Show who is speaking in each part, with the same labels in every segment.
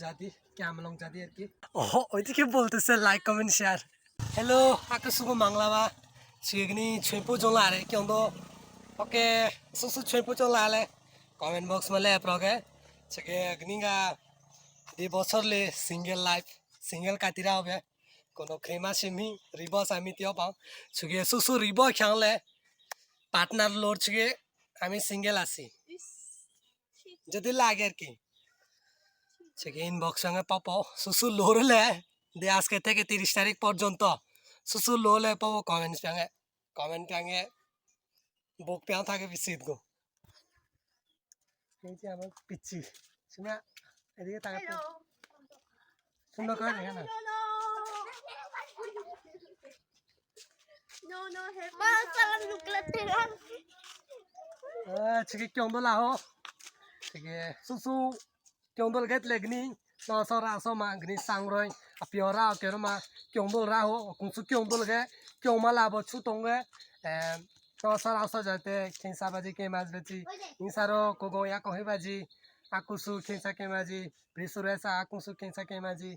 Speaker 1: জাতি ক্যামলং জাতি আর কি ওইদিকে বলতেছে like comment share hello aku suka manglaba signi chempo jola are kyondo oke susu chempo jola ale comment box male proge chege gninga di bochorle single life single katira hobe kono khema simi ribo sami tio pau chege susu ribo khangle partner lor chege ami single aছি যদি লাগে আর কি chege inbox সঙ্গে পাও susu lorle de আজকে থেকে 30 তারিখ পর্যন্ত susu lole পাবো কমেন্ট প্যাঙে বুক প্যাং থাকে বিসিত গো এই যে আমার পিচ্ছি শুনা এদিকে তাকাতে সুন্দর করে দেখে না
Speaker 2: No, más salam nukleteran.
Speaker 1: chege kyondol aho chege susu kyondol get legni no sora so ma gni sangroi apiora kero ma kyondol ra ho kungsu kyondol ge kyomala bo chutong ge no sora so jate khinsa baji ke mas bechi insaro kogo ya ko hebaji akusu khinsa ke maji brisuresa akusu khinsa ke maji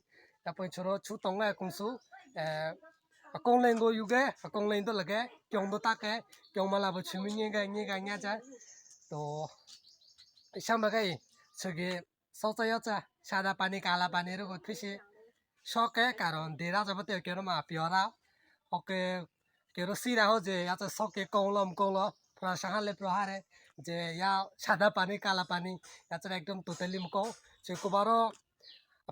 Speaker 1: tapo choro chutong ge kungsu akong lengo yuge akong len to lage kyondo take kyomala bo chumi ge nya ja to isamagai chege সচয়াচা সাদা পানি কালা পানির কইছে শকে কারণ দেরা যাবতে কেরো মা পিওরা ওকে কেরো সিরা হো যে আচ্ছা শকে কলম প্রা সাহালে প্রহারে যে ইয়া সাদা পানি কালা পানি আচ্ছা একদম টোটালি মুকো যে কোবারো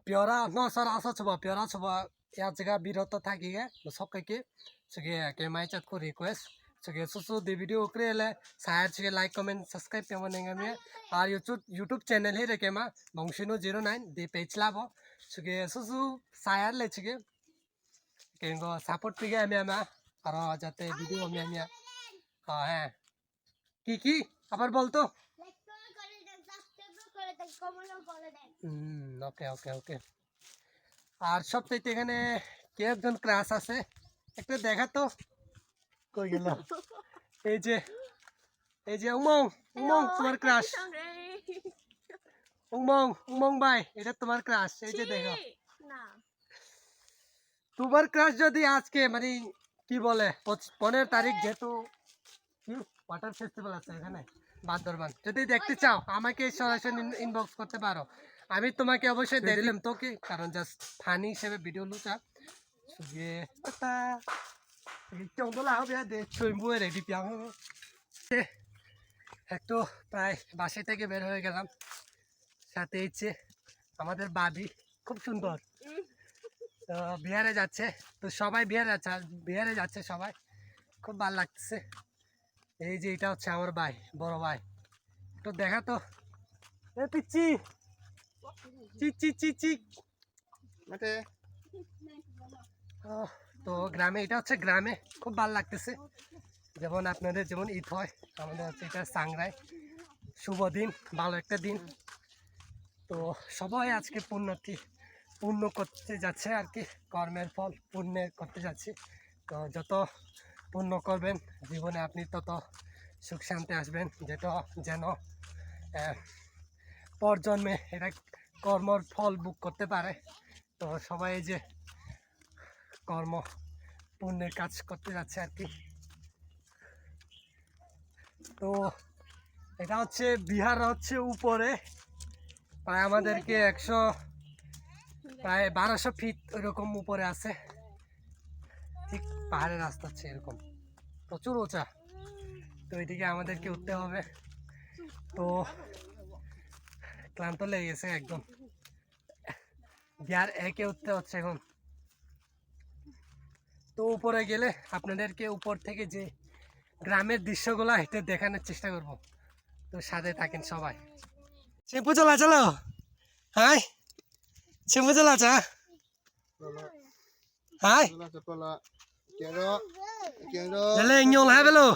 Speaker 1: পিওরা নসরা আসা ছবা পিওরা ছবা ইয়া জায়গা বিরত থাকি গে শকে কে সগে কে মাইচাত কো request sege susu de video krele share sege like comment subscribe pe manenga me ar youtube channel he reke ma bongshino 09 de page labo sege susu share le sege kengo support pige ami ama aro jate video ami ami ha কি আবার বলতো ওকে আর সবথেকে এখানে কে একজন class আছে একটা দেখা তো কই গেল এই যে উমং তোমার ক্রাশ উমং ভাই এটা তোমার ক্রাশ এই যে দেখো
Speaker 2: না
Speaker 1: তোমার ক্রাশ যদি আজকে মানে কি বলে 15 তারিখ যেহেতু কি ওয়াটার ফেস্টিভ্যাল আছে এখানে বান্দরবান যদি দেখতে চাও আমাকে সরাসরি ইনবক্স করতে পারো আমি তোমাকে অবশ্যই দিয়ে দিলাম তো কি কারণ জাস্ট ফানি হিসেবে ভিডিও লুচা সুগে তা চন্দলা হবে দে চইমবুয়ে রেডি পিয়াং একটু প্রায় বাসা থেকে বের হয়ে গেলাম সাথে ইচ্ছে আমাদের বাবি খুব সুন্দর তো বিহারে যাচ্ছে তো সবাই বিহারে যাচ্ছে সবাই খুব ভালো লাগতেছে এই যে এটা হচ্ছে আমার ভাই বড় ভাই একটু দেখা তো এ পিচ্ছি চি মানে তো গ্রামে এটা হচ্ছে গ্রামে খুব ভালো লাগতেছে যেমন আপনাদের যেমন ঈদ হয় আমাদের হচ্ছে এটা সাংরাই শুভ দিন ভালো একটা দিন তো সবাই আজকে পূর্ণ করতে যাচ্ছে আর কি কর্মের ফল পুণ্যের করতে যাচ্ছি তো যত পূর্ণ করবেন জীবনে আপনি তত সুখ শান্তি আসবেন যেটা যেন পরজন্মে এটা কর্মর ফল বুক করতে পারে তো সবাই এই যে কর্ম পুণ্যের কাজ করতে যাচ্ছে আর কি তো এটা হচ্ছে বিহার হচ্ছে উপরে প্রায় আমাদেরকে প্রায় 1200 ফিট ওইরকম উপরে আছে ঠিক পাহাড়ের রাস্তা হচ্ছে এরকম প্রচুর উঁচা তো এইদিকে আমাদেরকে উঠতে হবে তো ক্লান্ত লেগে গেছে একদম বিহার একে উঠতে হচ্ছে এখন তো উপরে গেলে আপনাদেরকে উপর থেকে যে গ্রামের দৃশ্যগুলো হেঁটে দেখানোর চেষ্টা করব তো সাথে থাকেন সবাই চেম্পু চলো হাই চেম্পু চা হাই চলে ইঞ্জল হাই বেলো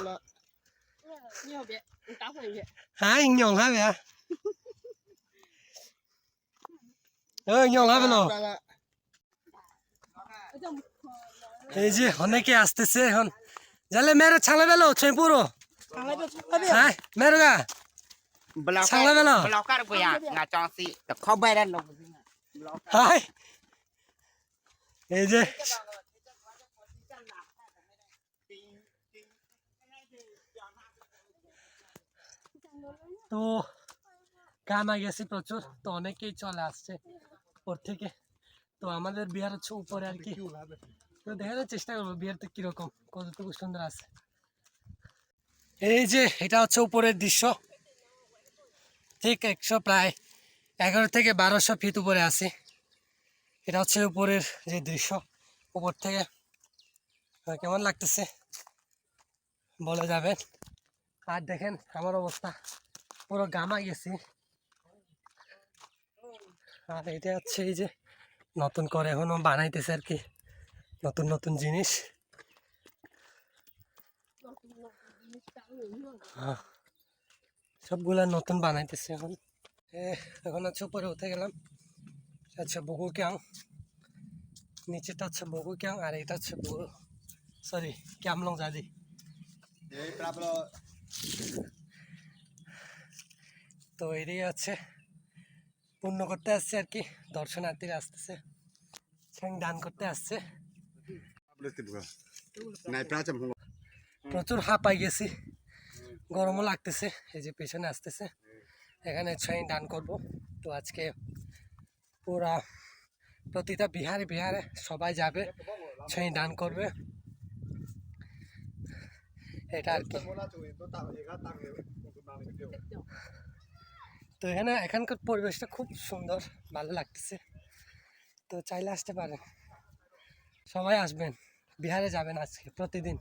Speaker 1: হাই ইঞ্জল হাই বেয়া ইঞ্জল হাই বেলো এই যে অনেকে আসতেছে এখন জালে মেরো ছালা বেলো চেম্পুরো হ্যাঁ মেরো গা ছালা বেলো
Speaker 3: Belakar ko ya ngacong si the kobaran lo.
Speaker 1: Hi এই যে তো কানা গেছি প্রচুর, তো অনেকেই চলে আসছে ওর থেকে। তো আমাদের বিহার হচ্ছে উপরে আর কি, তো দেখানোর চেষ্টা করবো বিহারটা কিরকম, কতটুকু সুন্দর আছে। এই যে এটা হচ্ছে উপরের দৃশ্য, ঠিক 100 প্রায় 11 থেকে 1200 ফিট উপরে আছি। এটা হচ্ছে উপরের যে দৃশ্য, উপর থেকে কেমন লাগতেছে বলে যাবেন। আর দেখেন আমার অবস্থা, পুরো গামা গেছি। আর এটা হচ্ছে এই যে নতুন করে এখনো বানাইতেছে আর কি, নতুন নতুন জিনিস। হ্যাঁ, সবগুলা নতুন বানাইতেছে এখন। এখন হচ্ছে উপরে উঠে গেলাম, আচ্ছা বগুক্যাং, নিচেটা হচ্ছে বগুক্যাং আর এটা হচ্ছে সরি ক্যামলং জাদি। তো এটাই হচ্ছে পূর্ণ করতে আসছে আর কি, দর্শনার্থীরা আসতেছে, দান করতে আসছে। প্রচুর হাঁপাই গেছি, গরমও লাগতেছে। এই যে পেছনে আসতেছে, এখানে দান করব। তো আজকে পুরা প্রতিটা বিহারে বিহারে সবাই যাবে, দান করবে, এটা আর কি। তো এখানে এখানকার পরিবেশটা খুব সুন্দর, ভালো লাগতেছে। তো চাইলে আসতে পারেন, সবাই আসবেন, বিহারে যাবেন আজকে প্রতিদিন।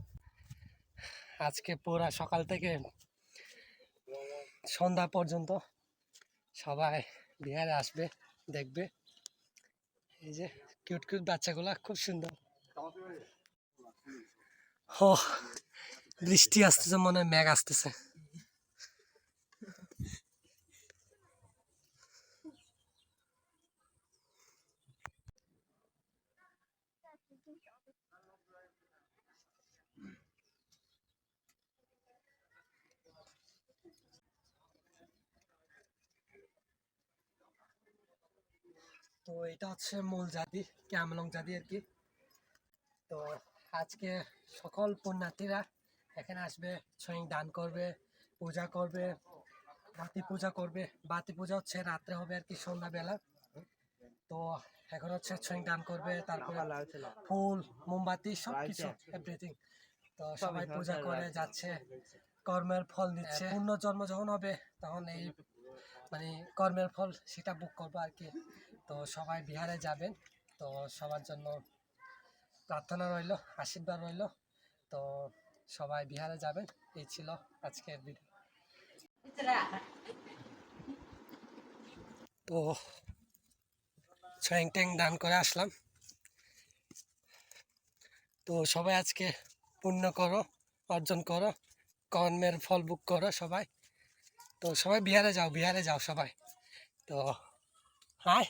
Speaker 1: আজকে পুরা সকাল থেকে সন্ধ্যা পর্যন্ত সবাই বিহারে আসবে, দেখবে। এই যে কিউট কিউট বাচ্চাগুলা খুব সুন্দর। ও বৃষ্টি আসতেছে, মনে হয় মেঘ আসতেছে। তো এটা হচ্ছে মূল জাতি, ক্যামলং জাতি আর কি। তো আজকে সকল পুণ্যার্থীরা এখানে আসবে, দান করবে, পূজা করবে, বাতি পূজা করবে। বাতি পূজা হচ্ছে রাত্রে হবে আর কি, সন্ধ্যাবেলা। তো এখন হচ্ছে দান করবে, তারপরে ফুল মোমবাতি সব কিছু এভরিথিং। তো সবাই পূজা করে যাচ্ছে, কর্মের ফল নিচ্ছে। পূর্ণ জন্ম যখন হবে তখন এই মানে কর্মের ফল সেটা বুক করবো আর কি। তো সবাই বিহারে যাবেন, তো সবার জন্য প্রার্থনা রইল, আশীর্বাদ রইল। তো সবাই বিহারে যাবেন, এই ছিল আজকের ভিডিও। তো ট্যাং দান করে আসলাম। তো সবাই আজকে পূর্ণ করো, অর্জন করো, কর্মের ফল বুক করো সবাই। তো সবাই বিহারে যাও, বিহারে যাও সবাই। তো হাই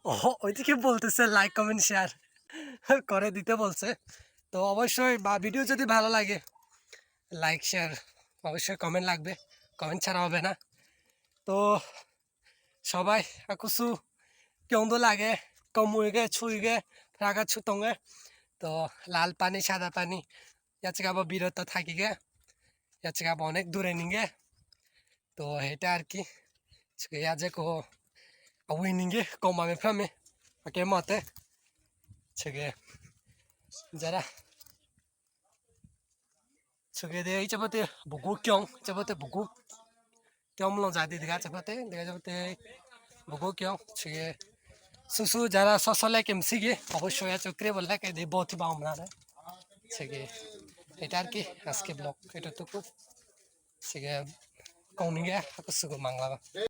Speaker 1: ও ওইদিকে বলতেছে লাইক কমেন্ট শেয়ার করে দিতে বলছে। তো অবশ্যই ভিডিও যদি ভালো লাগে লাইক শেয়ার, অবশ্যই কমেন্ট লাগবে, কমেন্ট ছাড়া হবে না। তো সবাই akusu কেমন লাগে কমুইগে ছুইগে রাগা ছুতঙ্গে। তো লাল পানি সাদা পানি ইয়াচ্ছে আবার বিরত থাকিগে, ইয়াচ্ছে আবার অনেক দূরে নিগে। তো এটা আর কি ইয়াজে কো উইনিংগে কমামে ফ্রামে ওকে মতে ছেগে যারা ছেগে দে এই চাপতে বুকু কিয়ং চাপতে বুকু কেমন জাতি দেখা চাপতে বুকু কিয়ং ছেগে সুসু যারা সসলে কেমসিগে অবশ্যই চক্রে বললে কে দে বহুত বাম না ছেগে। এটা আর কি আজকে ব্লগ, এটাটুকু ছেগে কৌনিগে হাকুসুগো মাংলাবা।